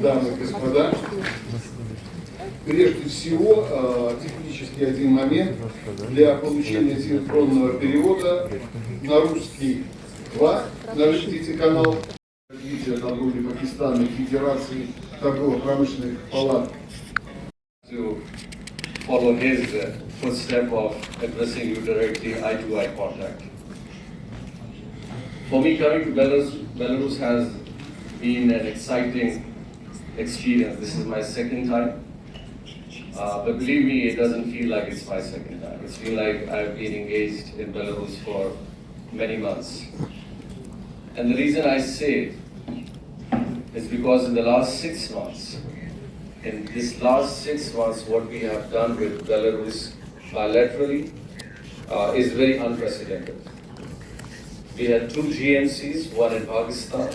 дамы и господа, прежде всего технический один момент для получения синхронного перевода на русский 2, нажмите канал развития торговли Пакистана и Федерации торгово-промышленных палат. To follow his footstep of addressing you directly eye-to-eye contact. For me, coming to Belarus has been an exciting experience. This is my second time. But believe me, it doesn't feel like it's my second time. It's feel like I've been engaged in Belarus for many months. And the reason I say it is because in the last 6 months, what we have done with Belarus bilaterally is very unprecedented. We had 2 GMCs, one in Pakistan,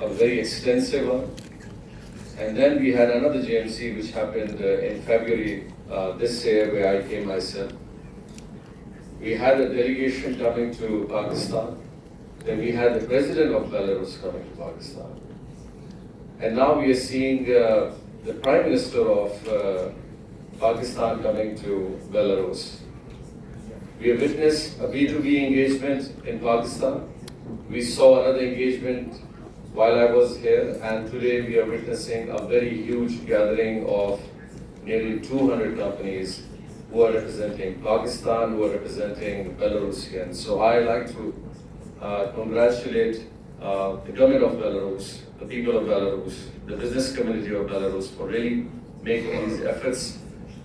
a very extensive one, and then we had another GMC which happened in February this year where I came myself. We had a delegation coming to Pakistan, then we had the president of Belarus coming to Pakistan. And now we are seeing the Prime Minister of Pakistan coming to Belarus. We have witnessed a B2B engagement in Pakistan. We saw another engagement while I was here, and today we are witnessing a very huge gathering of nearly 200 companies who are representing Pakistan, who are representing Belarusians. So I like to congratulate the government of Belarus, the people of Belarus, the business community of Belarus for really making these efforts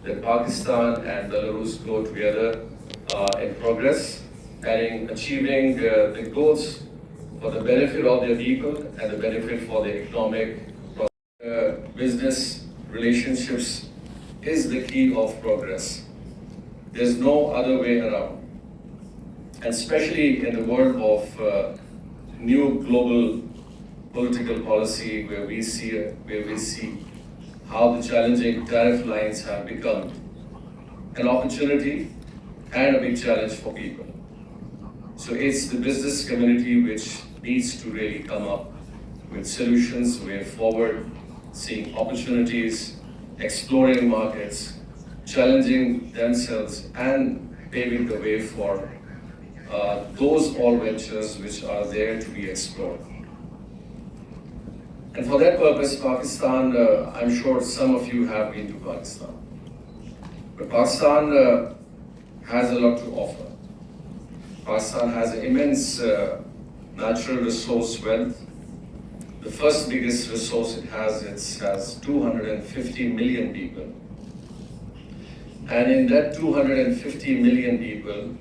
that Pakistan and Belarus go together in progress and in achieving the goals for the benefit of their people and the benefit for the economic business relationships is the key of progress. There's no other way around. And especially in the world of new global political policy where we see how the challenging tariff lines have become an opportunity and a big challenge for people. So it's the business community which needs to really come up with solutions, way forward, seeing opportunities, exploring markets, challenging themselves and paving the way for those all ventures which are there to be explored. And for that purpose, Pakistan, I'm sure some of you have been to Pakistan. But Pakistan has a lot to offer. Pakistan has immense natural resource wealth. The first biggest resource it has 250 million people. And in that 250 million people,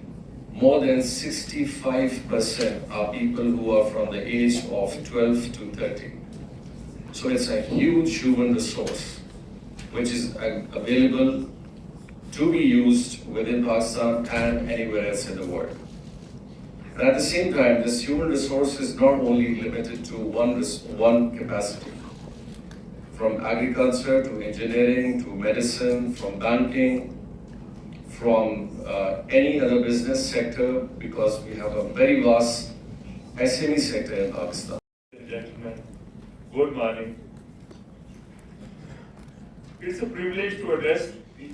more than 65% are people who are from the age of 12 to 30. So it's a huge human resource which is available to be used within Pakistan and anywhere else in the world. And at the same time, this human resource is not only limited to one capacity. From agriculture to engineering to medicine, from banking, from any other business sector, because we have a very vast SME sector in Pakistan. Gentlemen, good morning. It's a privilege to address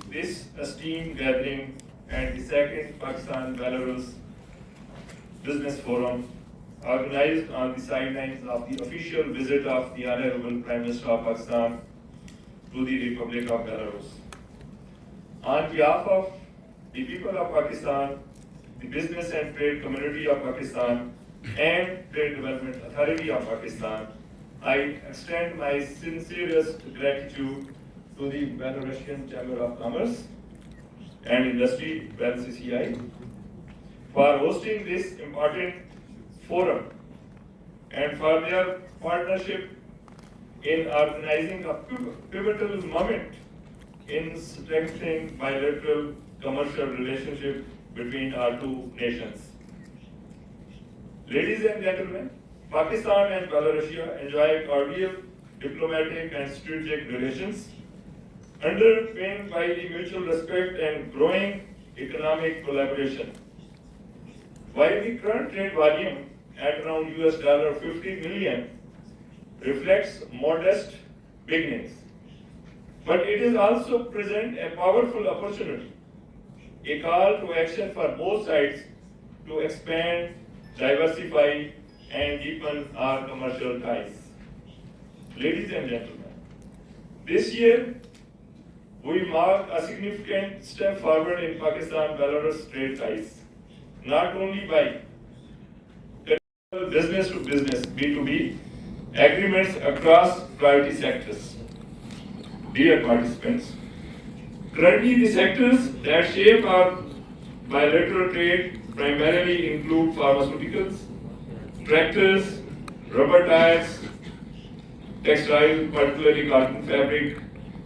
this esteemed gathering and the second Pakistan-Belarus Business Forum, organized on the sidelines of the official visit of the Honorable Prime Minister of Pakistan to the Republic of Belarus. On behalf of the people of Pakistan, the business and trade community of Pakistan, and Trade Development Authority of Pakistan, I extend my sincerest gratitude to the Belarusian Chamber of Commerce and Industry, BCCI, for hosting this important forum and for their partnership in organizing a pivotal moment in strengthening bilateral commercial relationship between our two nations. Ladies and gentlemen, Pakistan and Belarus enjoy cordial diplomatic and strategic relations underpinned by the mutual respect and growing economic collaboration. While the current trade volume at around $50 million reflects modest beginnings. But it is also present a powerful opportunity, a call to action for both sides to expand, diversify, and deepen our commercial ties. Ladies and gentlemen, this year we mark a significant step forward in Pakistan-Belarus trade ties, not only by business to business B2B agreements across priority sectors. Dear participants, currently the sectors that shape our bilateral trade primarily include pharmaceuticals, tractors, rubber tires, textile, particularly cotton fabric,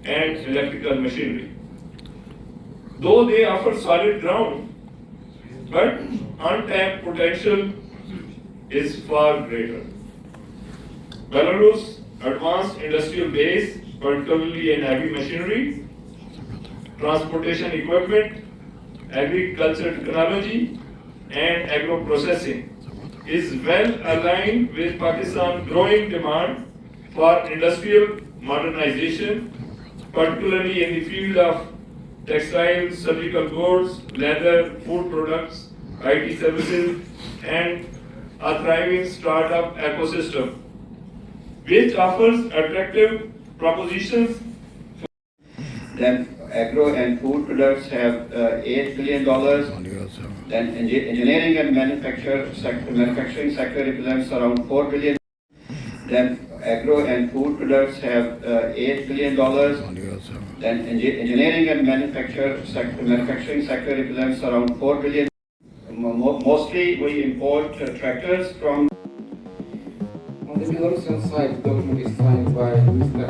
and electrical machinery. Though they offer solid ground, but untapped potential is far greater. Belarus' advanced industrial base, particularly in heavy machinery, transportation equipment, agriculture technology, and agro-processing, is well aligned with Pakistan's growing demand for industrial modernization, particularly in the field of textiles, surgical goods, leather, food products, IT services, and a thriving startup ecosystem, which offers attractive propositions. Then agro and food products have $8 billion. Then engineering and manufacturing sector represents around $4 billion. Then agro and food products have $8 billion. Then engineering and manufacturing sector represents around $4 billion. Mostly we import tractors from. On the Belarusian side, the document is signed by Mr.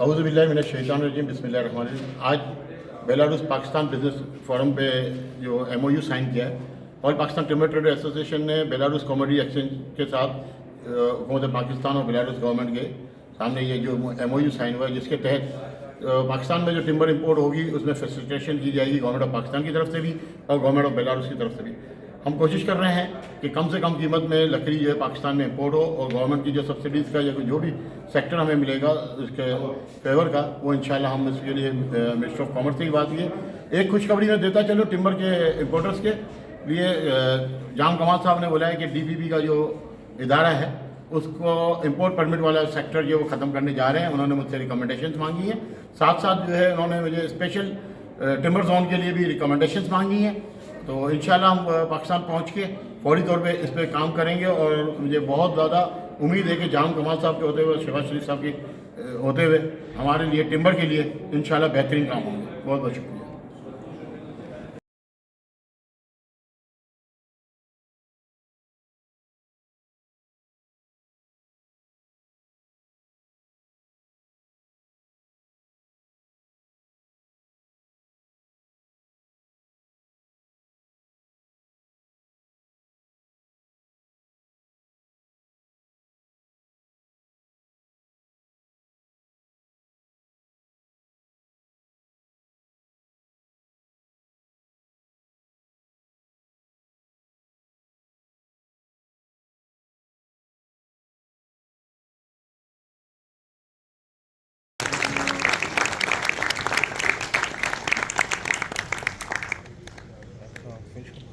औज़ुबिल्लाहिमिनश्शैतानिर्रजीम बिस्मिल्लाहिर्रहमानिर्रहीम। आज Belarus Pakistan business forum पे जो MOU sign किया है, और Pakistan timber trader association ने Belarus commodity exchange के साथ हुकूमत पाकिस्तान और बेलारूस गवर्नमेंट के सामने ये जो MOU साइन हुआ है, जिसके तहत पाकिस्तान में जो टिम्बर इंपोर्ट होगी उसमें फैसिलिटेशन की जाएगी गवर्नमेंट ऑफ पाकिस्तान की तरफ से भी और गवर्नमेंट ऑफ बेलारूस की तरफ से भी। हम कोशिश कर रहे हैं कि कम से कम कीमत में लकड़ी जो है पाकिस्तान में इंपोर्ट हो, और गवर्नमेंट की जो सब्सिडीज़ का या जो भी सेक्टर हमें मिलेगा उसके फेवर का, वो इंशाल्लाह हम इसके लिए मिनिस्टर ऑफ कॉमर्स से ही बात की। एक खुशखबरी मैं देता चलो टिम्बर के इंपोर्टर्स के लिए, जाम कमाल साहब ने बोला है कि DPP का जो इदारा है उसको इंपोर्ट परमिट वाला सेक्टर जो वो ख़त्म करने जा रहे हैं। उन्होंने मुझसे रिकमेंडेशंस मांगी हैं, साथ साथ जो है उन्होंने मुझे स्पेशल टिम्बर जोन के लिए भी रिकमेंडेशंस मांगी हैं। तो इंशाल्लाह हम पाकिस्तान पहुंच के फौरी तौर पे इस पर काम करेंगे, और मुझे बहुत ज़्यादा उम्मीद है कि जाम कमाल साहब के होते हुए, शहबाज शरीफ साहब के होते हुए हमारे लिए टिम्बर के लिए इंशाल्लाह बेहतरीन काम होंगे। बहुत बहुत शुक्रिया।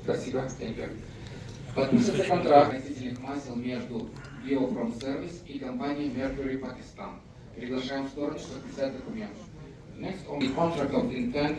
Спасибо. Thank you. Подписывается контракт растительных масел между Biofrom Service и компанией Mercury Pakistan. Приглашаем стороны подписать документ. Next on the contract of intent